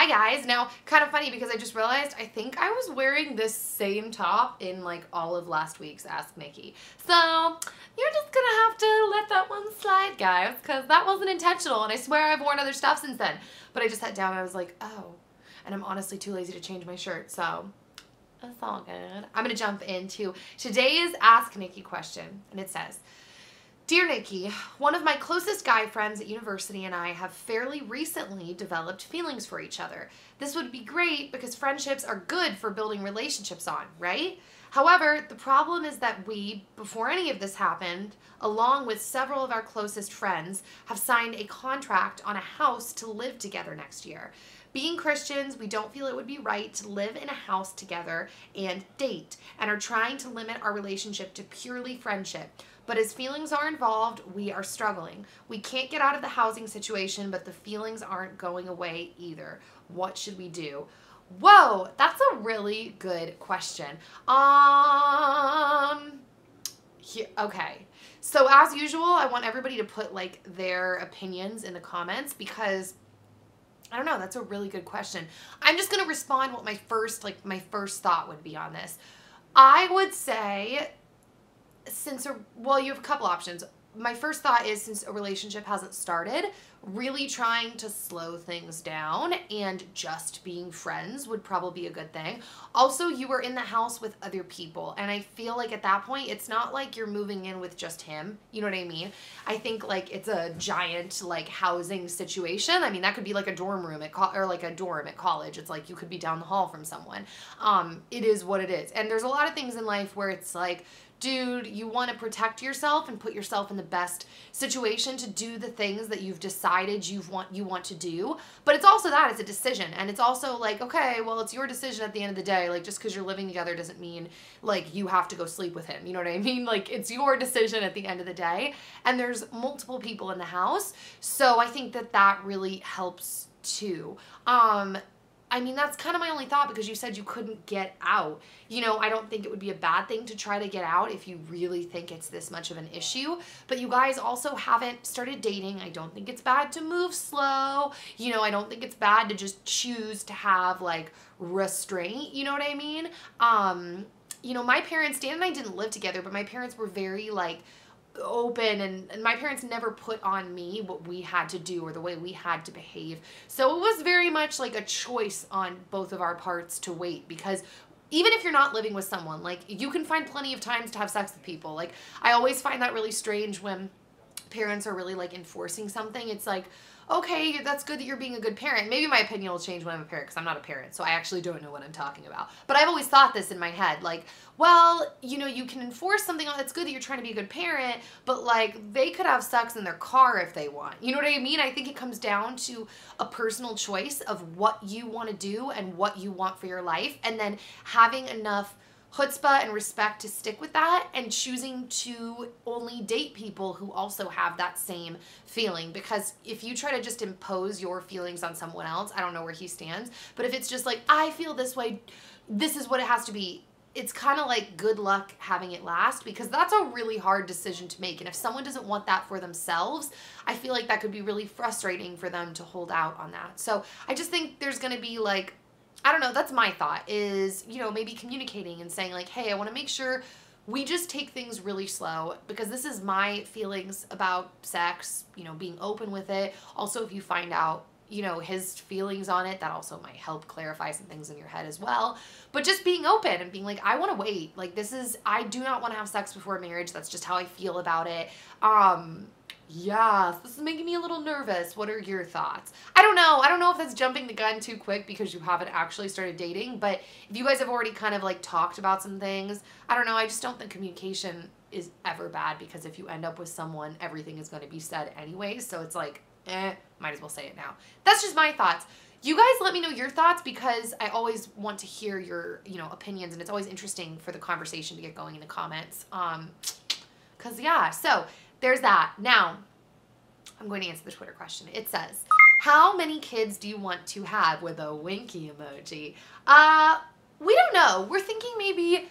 Hi guys. Now, kind of funny because I just realized I think I was wearing this same top in like all of last week's Ask Nikki. So, you're just gonna have to let that one slide, guys, because that wasn't intentional, and I swear I've worn other stuff since then. But I just sat down and I was like, oh, and I'm honestly too lazy to change my shirt, so it's all good. I'm gonna jump into today's Ask Nikki question, and it says, Dear Nikki, one of my closest guy friends at university and I have fairly recently developed feelings for each other. This would be great because friendships are good for building relationships on, right? However, the problem is that we, before any of this happened, along with several of our closest friends, have signed a contract on a house to live together next year. Being Christians, we don't feel it would be right to live in a house together and date, and are trying to limit our relationship to purely friendship. But as feelings are involved, we are struggling. We can't get out of the housing situation, but the feelings aren't going away either. What should we do? Whoa, that's a really good question. Okay. So as usual, I want everybody to put like their opinions in the comments because I don't know, that's a really good question. I'm just going to respond what my first thought would be on this. I would say you have a couple options. My first thought is, since a relationship hasn't started, really trying to slow things down and just being friends would probably be a good thing. Also, you were in the house with other people, and I feel like at that point, it's not like you're moving in with just him. You know what I mean? I think like it's a giant like housing situation. I mean, that could be like a dorm room or like a dorm at college. It's like you could be down the hall from someone. It is what it is. And there's a lot of things in life where it's like, dude, you want to protect yourself and put yourself in the best situation to do the things that you've decided you want to do. But it's also that it's a decision, and it's also like, okay, well, it's your decision at the end of the day. Like, just because you're living together doesn't mean like you have to go sleep with him. You know what I mean? Like, it's your decision at the end of the day, and there's multiple people in the house, so I think that really helps too. I mean, that's kind of my only thought, because you said you couldn't get out. You know, I don't think it would be a bad thing to try to get out if you really think it's this much of an issue. But you guys also haven't started dating. I don't think it's bad to move slow. You know, I don't think it's bad to just choose to have like restraint. You know what I mean? You know, my parents, Dan and I didn't live together, but my parents were very like open, and my parents never put on me what we had to do or the way we had to behave. So it was very much like a choice on both of our parts to wait, because even if you're not living with someone, like, you can find plenty of times to have sex with people. Like, I always find that really strange when parents are really like enforcing something. It's like, okay, that's good that you're being a good parent. Maybe my opinion will change when I'm a parent, because I'm not a parent, so I actually don't know what I'm talking about. But I've always thought this in my head, like, well, you know, you can enforce something on, it's good that you're trying to be a good parent, but like, they could have sex in their car if they want. You know what I mean? I think it comes down to a personal choice of what you want to do and what you want for your life, and then having enough chutzpah and respect to stick with that, and choosing to only date people who also have that same feeling. Because if you try to just impose your feelings on someone else, I don't know where he stands, but if it's just like, I feel this way, this is what it has to be, it's kind of like good luck having it last, because that's a really hard decision to make. And if someone doesn't want that for themselves, I feel like that could be really frustrating for them to hold out on that. So I just think there's going to be like, I don't know, that's my thought, is, you know, maybe communicating and saying like, hey, I want to make sure we just take things really slow, because this is my feelings about sex, you know, being open with it. Also, if you find out, you know, his feelings on it, that also might help clarify some things in your head as well. But just being open and being like, I want to wait. Like, I do not want to have sex before marriage. That's just how I feel about it. Yeah, this is making me a little nervous. What are your thoughts? I don't know. I don't know if that's jumping the gun too quick because you haven't actually started dating, but if you guys have already kind of like talked about some things, I don't know. I just don't think communication is ever bad, because if you end up with someone, everything is going to be said anyway. So it's like, might as well say it now. That's just my thoughts. You guys let me know your thoughts, because I always want to hear your, you know, opinions, and it's always interesting for the conversation to get going in the comments. Cause yeah, so there's that. Now, I'm going to answer the Twitter question. It says, how many kids do you want to have, with a winky emoji? We don't know. We're thinking maybe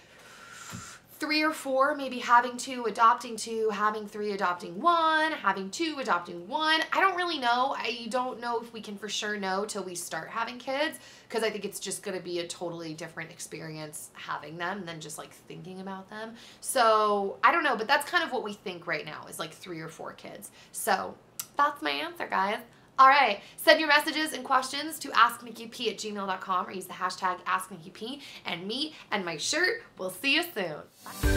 3 or 4, maybe having 2, adopting 2, having 3, adopting 1, having 2, adopting 1. I don't really know. I don't know if we can for sure know till we start having kids, because I think it's just going to be a totally different experience having them than just like thinking about them. So I don't know, but that's kind of what we think right now is like 3 or 4 kids. So that's my answer, guys. All right, send your messages and questions to asknikkip@gmail.com or use the hashtag asknikkip, and me and my shirt will see you soon. Bye.